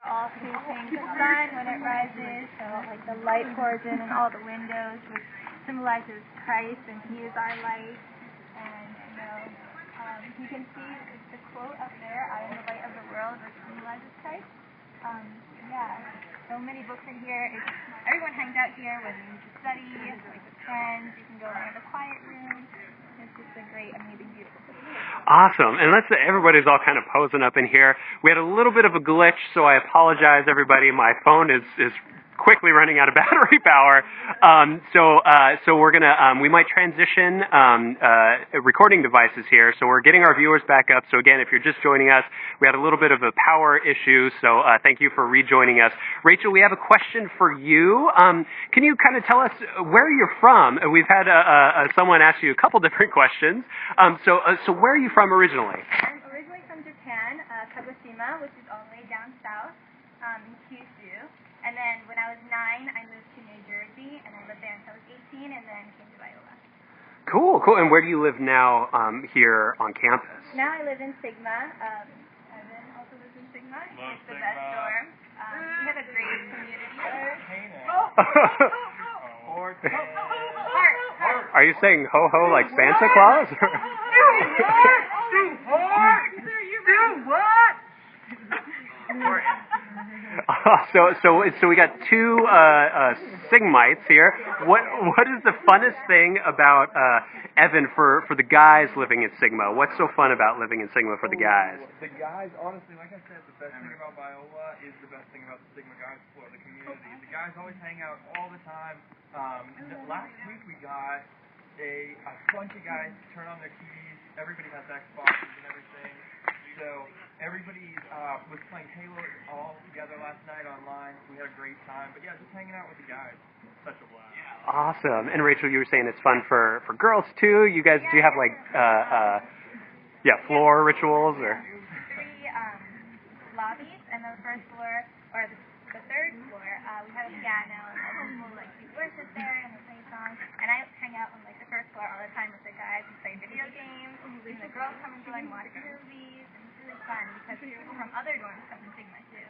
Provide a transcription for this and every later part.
All facing the sun when it rises, so like the light pours in all the windows, which symbolizes Christ, and He is our light. And you can see the quote up there, "I am the light of the world," which symbolizes Christ. Yeah, so many books in here. Everyone hangs out here, whether you need to study, like with friends. You can go in the quiet room. It's just a great, amazing, beautiful place. Awesome. And everybody's all kind of posing up in here. We had a little bit of a glitch, so I apologize, everybody. My phone is quickly running out of battery power. So we're gonna we might transition recording devices here. So we're getting our viewers back up. So again, if you're just joining us, we had a little bit of a power issue. So thank you for rejoining us. Rachel, we have a question for you. Can you kind of tell us where you're from? We've had someone ask you a couple different questions. So where are you from originally? I'm originally from Japan, Kagoshima, which is all the way down south in Kyushu. And then when I was 9, I moved to New Jersey, and I lived there until I was 18, and then came to Biola. Cool. And where do you live now here on campus? Now I live in Sigma. Evan also lives in Sigma. It's the best dorm. We have a great community there. Are you saying ho-ho like Santa Claus? So we got two Sigmites here. What is the funnest thing about Evan for the guys living in Sigma? What's so fun about living in Sigma for the guys? The guys, honestly, like I said, the best thing about Biola is the best thing about the Sigma guys for the community. The guys always hang out all the time. Last week we got a bunch of guys turn on their TVs. Everybody has Xboxes and everything. So everybody was playing Halo all together last night online. We had a great time. But yeah, just hanging out with the guys. Such a blast. Awesome. And Rachel, you were saying it's fun for girls too. You guys, do you have like floor rituals or? 3 lobbies, and the first floor or the third floor, we have a piano, and people like do worship there and they play songs. And I hang out on like the first floor all the time with the guys and play video games. And the girls come and join, watch movies. Really fun because people from other dorms come to Sigma too.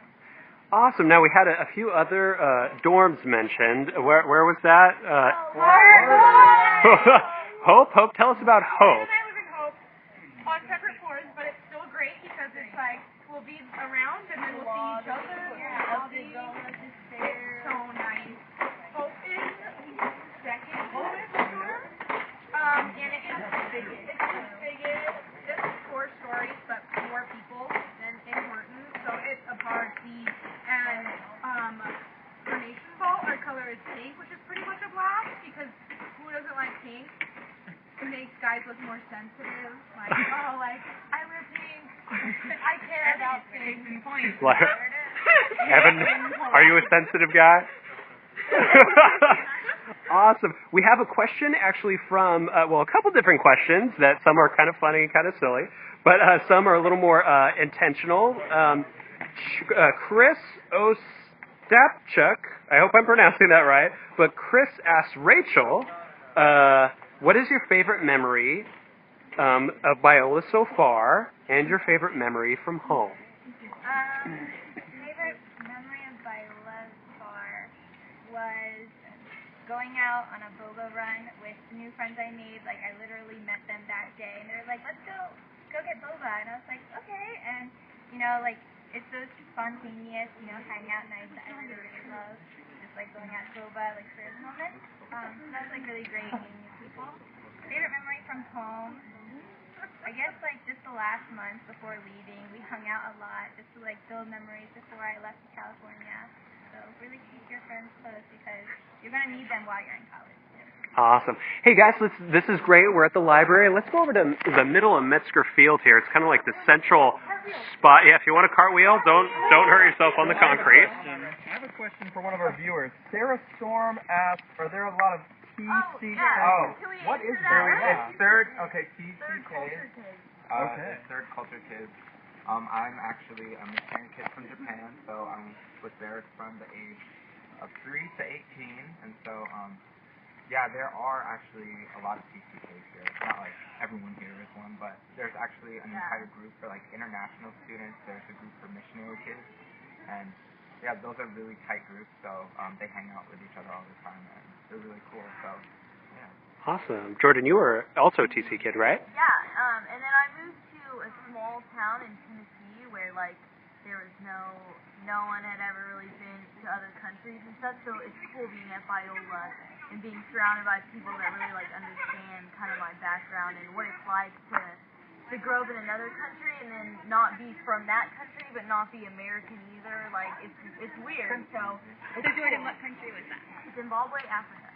Awesome. Now we had a few other dorms mentioned. Where was that? Hope. Tell us about Hope. I live in Hope on separate floors, but it's still great because it's like we'll be around and then we'll see each other. It's so nice. Hope is second oldest dorm, and it's the biggest. It's 4 stories, but more people than in Horton, so it's a bar seat and carnation ball. Our color is pink, which is pretty much a blast because who doesn't like pink? It makes guys look more sensitive. Like, I wear pink. I care about pink. Evan, are you a sensitive guy? Awesome. We have a question actually from, a couple different questions that some are kind of funny, kind of silly, but some are a little more intentional. Chris Ostapchuk, I hope I'm pronouncing that right, but Chris asked Rachel, what is your favorite memory of Biola so far, and your favorite memory from home? Favorite memory of Biola so far was going out on a boba run with the new friends I made. Like, I literally met them that day, and they were like, let's go get boba. And I was like, okay. And, it's so spontaneous, hang out nights that I really, really love. Just, going out boba, for those moments. So that was, really great meeting new people. Favorite memory from home? I guess, just the last month before leaving, we hung out a lot just to, build memories before I left to California. So really keep your friends close because you're going to need them while you're in college. Awesome. Hey guys, this is great. We're at the library. Let's go over to the middle of Metzger Field here. It's kind of like the central spot. Yeah, if you want a cartwheel, don't hurt yourself on the concrete. I have a question for one of our viewers. Sarah Storm asked, are there a lot of TCK? What is that? It's third. Okay, TCK. Okay. Third culture kids. I'm actually a Mexicana kid from Japan, so I'm with Barrett from the age of 3 to 18, and so yeah, there are actually a lot of TCKs here. It's not like everyone here is one, but there's actually an entire group for international students. There's a group for missionary kids, and yeah, those are really tight groups, so they hang out with each other all the time, and they're really cool. So yeah. Awesome. Jordan, you were also a TC kid, right? Yeah, and then I moved to a small town in Tennessee where like there was no one had ever really been to other countries and stuff, so it's cool being at Biola and being surrounded by people that really like understand kind of my background and what it's like to grow up in another country and then not be from that country but not be American either. Like it's weird. So Jordan, what country was that? Zimbabwe, Africa.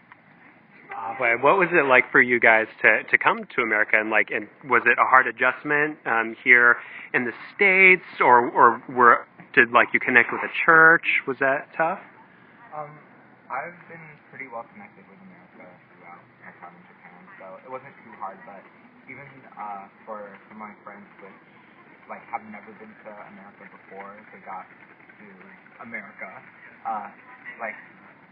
What was it like for you guys to come to America, and was it a hard adjustment here in the States, or did you connect with a church? Was that tough? I've been pretty well connected with America throughout my time in Japan, so it wasn't too hard. But even for some of my friends which have never been to America before, they got to America.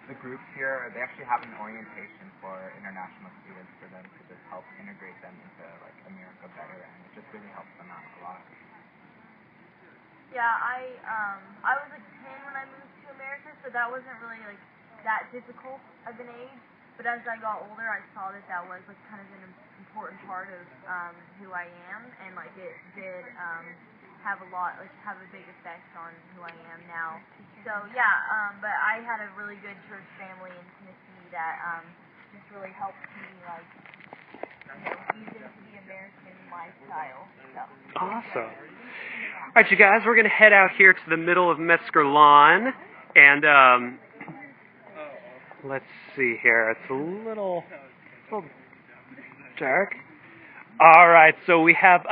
The groups here, they actually have an orientation for international students for them to just help integrate them into America better, and it just really helps them out a lot. Yeah, I was 10 when I moved to America, so that wasn't really that difficult of an age. But as I got older, I saw that was kind of an important part of who I am, and it did have a big effect on who I am now. So yeah, but I had a really good church family in Tennessee that just really helped me ease into the American lifestyle. So. Awesome. All right, you guys, we're going to head out here to the middle of Metzger Lawn, and let's see here. It's a little dark. All right, so we have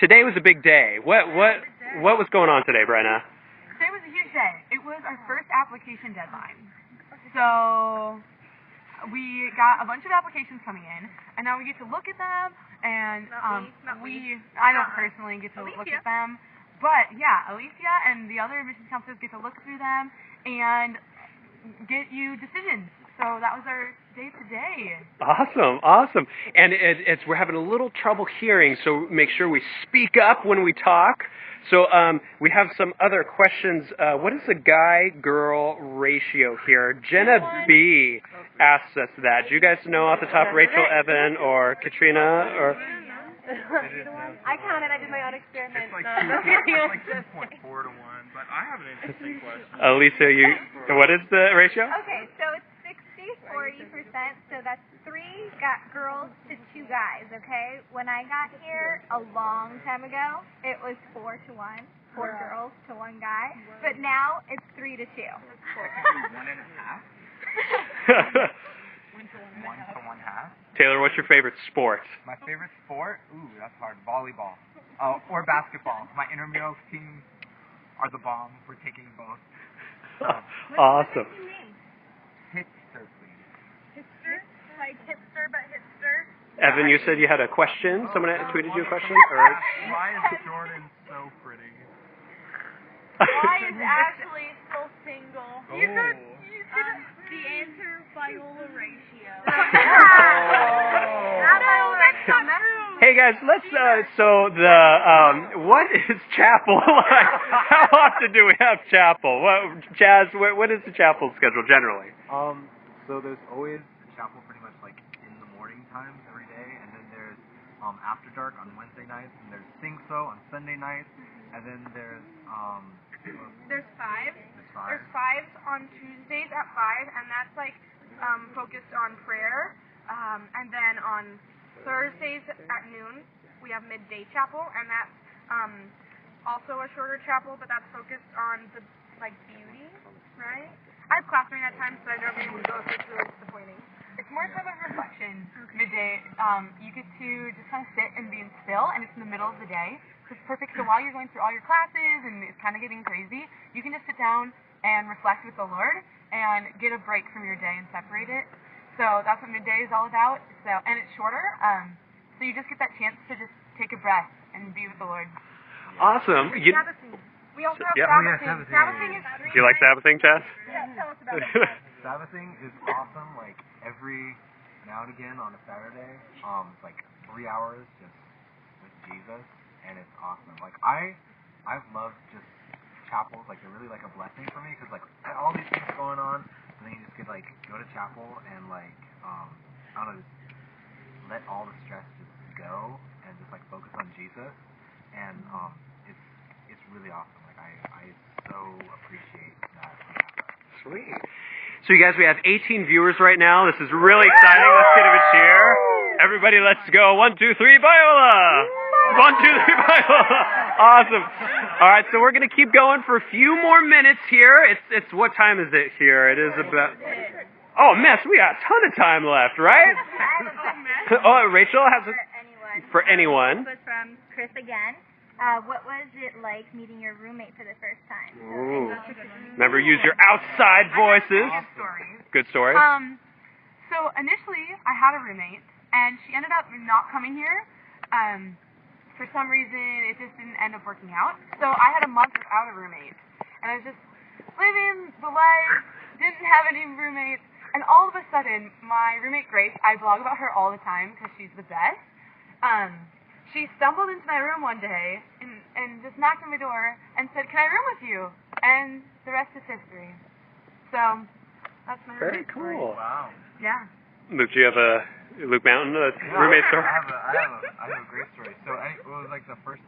today was a big day. What was going on today, Brenna? Today was a huge day. It was our first application deadline. So we got a bunch of applications coming in, and now we get to look at them, and I don't personally get to look at them, but yeah, Alicia and the other admissions counselors get to look through them and get you decisions. So that was our day today. Awesome. And we're having a little trouble hearing, so make sure we speak up when we talk. So we have some other questions. What is the guy-girl ratio here? Jenna B asks us that. Do you guys know off the top, Rachel, Evan, or Katrina? Or I counted. I did my own experiment. It's 2.4 to 1, but I have an interesting question. Alicia, what is the ratio? Okay, so it's 40%, so that's 3 girls to 2 guys, okay? When I got here a long time ago, it was 4 to 1, 4 girls to 1 guy, but now it's 3 to 2. Technically 1.5. 1 to 1.5. Taylor, what's your favorite sport? My favorite sport? Ooh, that's hard. Volleyball. Or basketball. My intramural team are the bomb. We're taking both. Awesome. Hipster, please. Hipster? Like hipster, but hipster? Evan, you said you had a question. Someone had tweeted you a question? Or? Why is Jordan so pretty? Why is Ashley still single? The answer, Biola ratio. Hey guys, let's what is chapel like? How often do we have chapel? Chaz, what is the chapel schedule generally? So there's always chapel pretty much in the morning times every day, and then there's after dark on Wednesday nights, and there's sing-so on Sunday nights, and then there's There's 5. There's 5 on Tuesdays at 5, and that's focused on prayer. And then on Thursdays at noon, we have midday chapel, and that's also a shorter chapel, but that's focused on the beauty, right? I have class during that time, so I never been able to go, so it's really disappointing. It's more time of reflection. Midday, you get to just kind of sit and be still, and it's in the middle of the day. So it's perfect. So while you're going through all your classes and it's kind of getting crazy, you can just sit down and reflect with the Lord and get a break from your day and separate it. So that's what midday is all about. So, and it's shorter, so you just get that chance to just take a breath and be with the Lord. Awesome. Sabbathing. We also have Sabbathing. Sabbathing is 3 Do you like Sabbathing, Chaz? Yeah, tell us about it. Sabbathing is awesome. Every now and again on a Saturday, it's 3 hours just with Jesus, and it's awesome. I I've loved just chapels. Like they're really like a blessing for me because like all these things going on, and then you just could like go to chapel and like I don't know, just let all the stress just go and just like focus on Jesus, and it's really awesome. Like I so appreciate that. Sweet. So you guys, we have 18 viewers right now. This is really exciting. Let's give a cheer. Everybody, let's go. 1, 2, 3, Biola! 1, 2, 3, Biola! Awesome. All right, so we're going to keep going for a few more minutes here. It's what time is it here? It is about... Oh, mess, we got a ton of time left, right? Oh, Rachel has a... For anyone. This was from Chris again. What was it like meeting your roommate for the first time? Ooh. Remember, use your outside voices. Good story. So initially, I had a roommate, and she ended up not coming here. For some reason, it just didn't end up working out. So I had a month without a roommate, and I was just living the life, didn't have any roommates, and all of a sudden, my roommate Grace, I blog about her all the time because she's the best. She stumbled into my room one day and just knocked on my door and said, "Can I room with you?" And the rest is history. So that's my Very roommate cool. story. Wow. Yeah. Luke, do you have a Luke Mountain roommate story? I have a great story. So it was like the first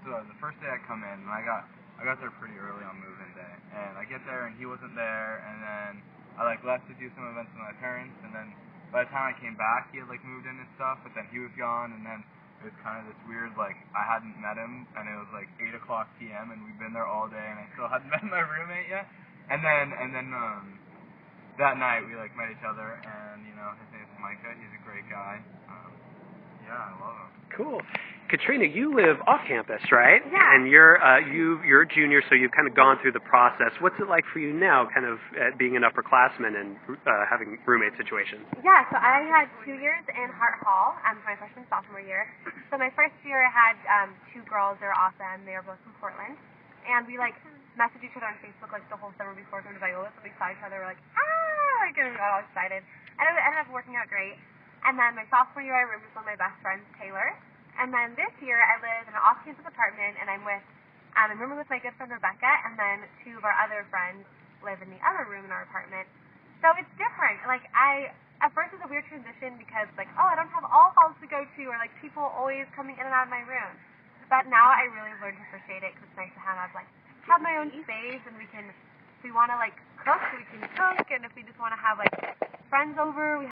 day I come in, and I got there pretty early on move-in day, and I get there and he wasn't there, and then I like left to do some events with my parents, and then by the time I came back, he had like moved in and stuff, but then he was gone, and then it was kind of this weird, like, I hadn't met him, and it was like 8 o'clock p.m., and we'd been there all day, and I still hadn't met my roommate yet. And then that night, we, like, met each other, and, you know, his name's Micah. He's a great guy. Yeah, I love him. Cool. Katrina, you live off campus, right? Yeah. And you're a junior, so you've kind of gone through the process. What's it like for you now, kind of being an upperclassman and having roommate situations? Yeah, so I had 2 years in Hart Hall my freshman sophomore year. So my first year I had 2 girls. They were awesome. They were both from Portland, and we like messaged each other on Facebook like the whole summer before going to Biola. So we saw each other, we're like like we got all excited, and it ended up working out great. And then my sophomore year I roomed with one of my best friends, Taylor. And then this year, I live in an off-campus apartment, and I'm rooming with my good friend Rebecca, and then 2 of our other friends live in the other room in our apartment. So it's different. Like at first it was a weird transition because like, oh, I don't have all halls to go to, or like people always coming in and out of my room. But now I really learned to appreciate it because it's nice to have my own space, and if we want to like cook, we can cook, and if we just want to have like friends over, we